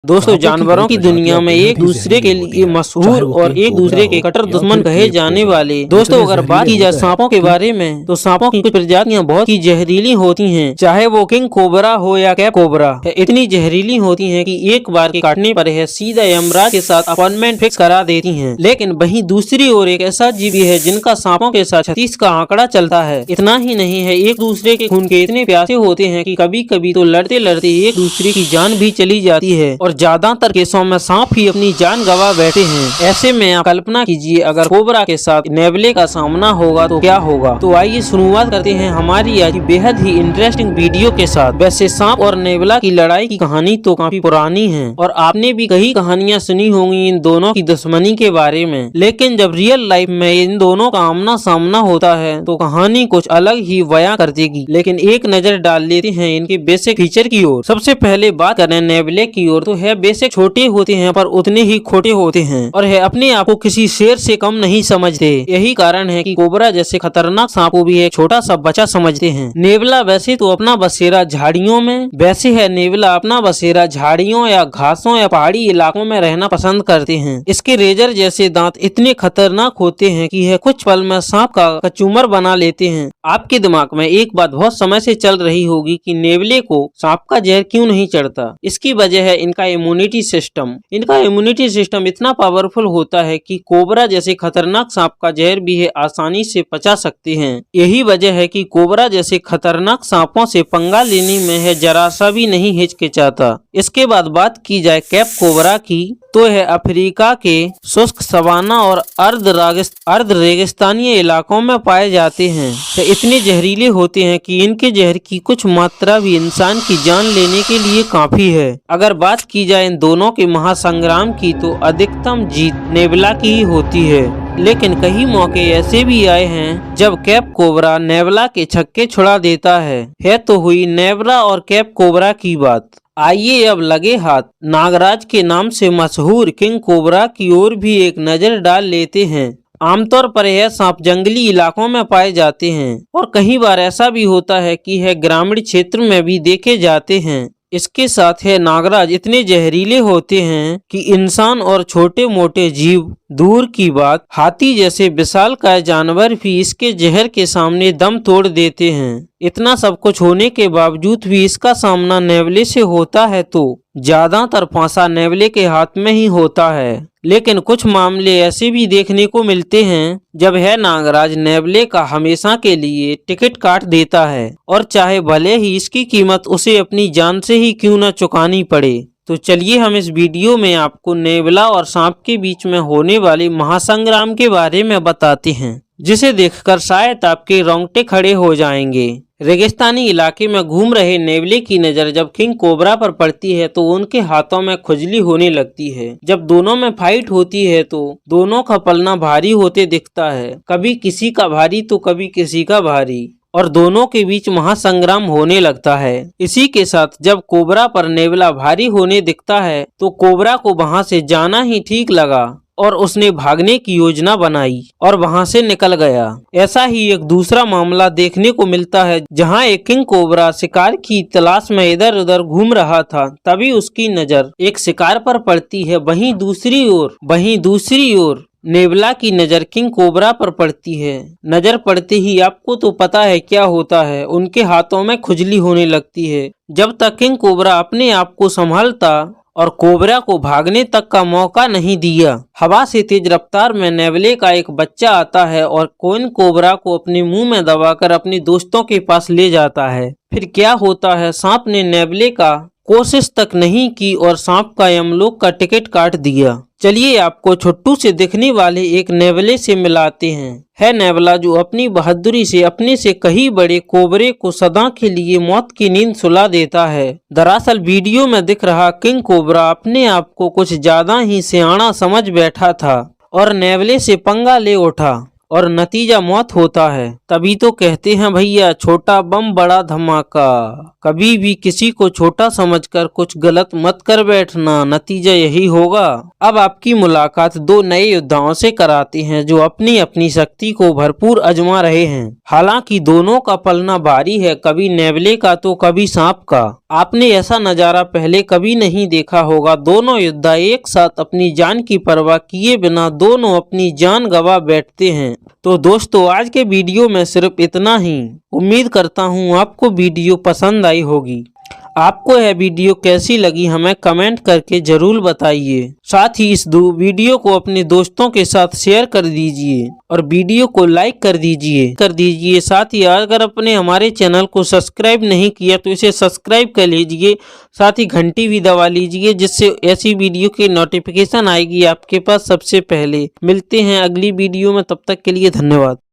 दोस्तों, जानवरों की दुनिया में एक दूसरे के लिए मशहूर और एक दूसरे के कट्टर दुश्मन कहे जाने वाले दोस्तों, अगर बात की जाए सांपों के बारे में तो सांपों की कुछ प्रजातियां बहुत ही जहरीली होती हैं। चाहे वो किंग कोबरा हो या कैप कोबरा, इतनी जहरीली होती हैं कि एक बार के काटने पर है सीधा यमराज के साथ अपॉइंटमेंट फिक्स करा देती हैं। लेकिन वहीं दूसरी ओर एक ऐसा जीव भी है जिनका सांपों के साथ 36 का आंकड़ा चलता है। इतना ही नहीं है, एक दूसरे के खून के इतने प्यासे होते हैं कि कभी कभी तो लड़ते लड़ते एक दूसरे की जान भी चली जाती है और ज्यादातर केसों में सांप ही अपनी जान गवा बैठे हैं। ऐसे में आप कल्पना कीजिए, अगर कोबरा के साथ नेवले का सामना होगा तो क्या होगा। तो आइए शुरुआत करते हैं हमारी आज की बेहद ही इंटरेस्टिंग वीडियो के साथ। वैसे सांप और नेवला की लड़ाई की कहानी तो काफी पुरानी है और आपने भी कई कहानियां सुनी होंगी इन दोनों की दुश्मनी के बारे में, लेकिन जब रियल लाइफ में इन दोनों का आमना सामना होता है तो कहानी कुछ अलग ही बयां कर देगी। लेकिन एक नजर डाल लेते हैं इनके बेसिक फीचर की ओर। सबसे पहले बात करें नेवले की ओर तो है बेसिक छोटे होते हैं पर उतने ही खोटे होते हैं और है अपने आप को किसी शेर से कम नहीं समझते। यही कारण है कि कोबरा जैसे खतरनाक सांप को भी एक छोटा सा बच्चा समझते हैं। नेवला वैसे तो अपना बसेरा झाड़ियों में नेवला अपना बसेरा झाड़ियों या घासों या पहाड़ी इलाकों में रहना पसंद करते हैं। इसके रेजर जैसे दांत इतने खतरनाक होते हैं कि यह कुछ पल में सांप का कचूमर बना लेते हैं। आपके दिमाग में एक बात बहुत समय से चल रही होगी कि नेवले को सांप का जहर क्यों नहीं चढ़ता। इसकी वजह है इनका इम्यूनिटी सिस्टम। इनका इम्यूनिटी सिस्टम इतना पावरफुल होता है कि कोबरा जैसे खतरनाक सांप का जहर भी है आसानी से पचा सकते हैं। यही वजह है कि कोबरा जैसे खतरनाक सांपों से पंगा लेने में है जरा सा भी नहीं हिचकिचाता। इसके बाद बात की जाए कैप कोबरा की तो है अफ्रीका के शुष्क सवाना और अर्ध रेगिस्तानी इलाकों में पाए जाते हैं। तो इतने जहरीले होते हैं कि इनके जहर की कुछ मात्रा भी इंसान की जान लेने के लिए काफी है। अगर बात की जाए इन दोनों के महासंग्राम की तो अधिकतम जीत नेवला की ही होती है, लेकिन कई मौके ऐसे भी आए हैं जब कैप कोबरा नेवला के छक्के छुड़ा देता है। तो हुई नेवला और कैप कोबरा की बात। आइए अब लगे हाथ नागराज के नाम से मशहूर किंग कोबरा की ओर भी एक नजर डाल लेते हैं। आमतौर पर यह सांप जंगली इलाकों में पाए जाते हैं और कई बार ऐसा भी होता है कि यह ग्रामीण क्षेत्र में भी देखे जाते हैं। इसके साथ है नागराज इतने जहरीले होते हैं कि इंसान और छोटे मोटे जीव दूर की बात हाथी जैसे विशालकाय जानवर भी इसके जहर के सामने दम तोड़ देते हैं। इतना सब कुछ होने के बावजूद भी इसका सामना नेवले से होता है तो ज्यादातर फांसा नेवले के हाथ में ही होता है। लेकिन कुछ मामले ऐसे भी देखने को मिलते हैं जब है नागराज नेवले का हमेशा के लिए टिकट काट देता है और चाहे भले ही इसकी कीमत उसे अपनी जान से ही क्यों न चुकानी पड़े। तो चलिए हम इस वीडियो में आपको नेवला और सांप के बीच में होने वाले महासंग्राम के बारे में बताते हैं, जिसे देखकर शायद आपके रोंगटे खड़े हो जाएंगे। रेगिस्तानी इलाके में घूम रहे नेवले की नजर जब किंग कोबरा पर पड़ती है तो उनके हाथों में खुजली होने लगती है। जब दोनों में फाइट होती है तो दोनों का पलना भारी होते दिखता है, कभी किसी का भारी तो कभी किसी का भारी, और दोनों के बीच महासंग्राम होने लगता है। इसी के साथ जब कोबरा पर नेवला भारी होने दिखता है तो कोबरा को वहां से जाना ही ठीक लगा और उसने भागने की योजना बनाई और वहां से निकल गया। ऐसा ही एक दूसरा मामला देखने को मिलता है जहां एक किंग कोबरा शिकार की तलाश में इधर उधर घूम रहा था, तभी उसकी नजर एक शिकार पर पड़ती है। वहीं दूसरी ओर नेवला की नजर किंग कोबरा पर पड़ती है। नजर पड़ते ही आपको तो पता है क्या होता है, उनके हाथों में खुजली होने लगती है। जब तक किंग कोबरा अपने आप को संभालता और कोबरा को भागने तक का मौका नहीं दिया, हवा से तेज रफ्तार में नेवले का एक बच्चा आता है और किंग कोबरा को अपने मुंह में दबाकर अपने दोस्तों के पास ले जाता है। फिर क्या होता है, सांप ने नेवले का कोशिश तक नहीं की और सांप का यमलोक का टिकट काट दिया। चलिए आपको छुट्टू से दिखने वाले एक नेवले से मिलाते हैं। है नेवला जो अपनी बहादुरी से अपने से कहीं बड़े कोबरे को सदा के लिए मौत की नींद सुला देता है। दरअसल वीडियो में दिख रहा किंग कोबरा अपने आप को कुछ ज्यादा ही सियाना समझ बैठा था और नेवले से पंगा ले उठा और नतीजा मौत होता है। तभी तो कहते हैं भैया, छोटा बम बड़ा धमाका। कभी भी किसी को छोटा समझकर कुछ गलत मत कर बैठना, नतीजा यही होगा। अब आपकी मुलाकात दो नए योद्धाओं से कराते हैं जो अपनी अपनी शक्ति को भरपूर आजमा रहे हैं। हालांकि दोनों का पलना भारी है, कभी नेवले का तो कभी सांप का। आपने ऐसा नजारा पहले कभी नहीं देखा होगा। दोनों योद्धा एक साथ अपनी जान की परवाह किए बिना दोनों अपनी जान गंवा बैठते हैं। तो दोस्तों, आज के वीडियो में सिर्फ इतना ही। उम्मीद करता हूँ आपको वीडियो पसंद आई होगी। आपको यह वीडियो कैसी लगी हमें कमेंट करके जरूर बताइए। साथ ही इस वीडियो को अपने दोस्तों के साथ शेयर कर दीजिए और वीडियो को लाइक कर दीजिए। साथ ही अगर अपने हमारे चैनल को सब्सक्राइब नहीं किया तो इसे सब्सक्राइब कर लीजिए। साथ ही घंटी भी दबा लीजिए, जिससे ऐसी वीडियो की नोटिफिकेशन आएगी आपके पास सबसे पहले। मिलते हैं अगली वीडियो में, तब तक के लिए धन्यवाद।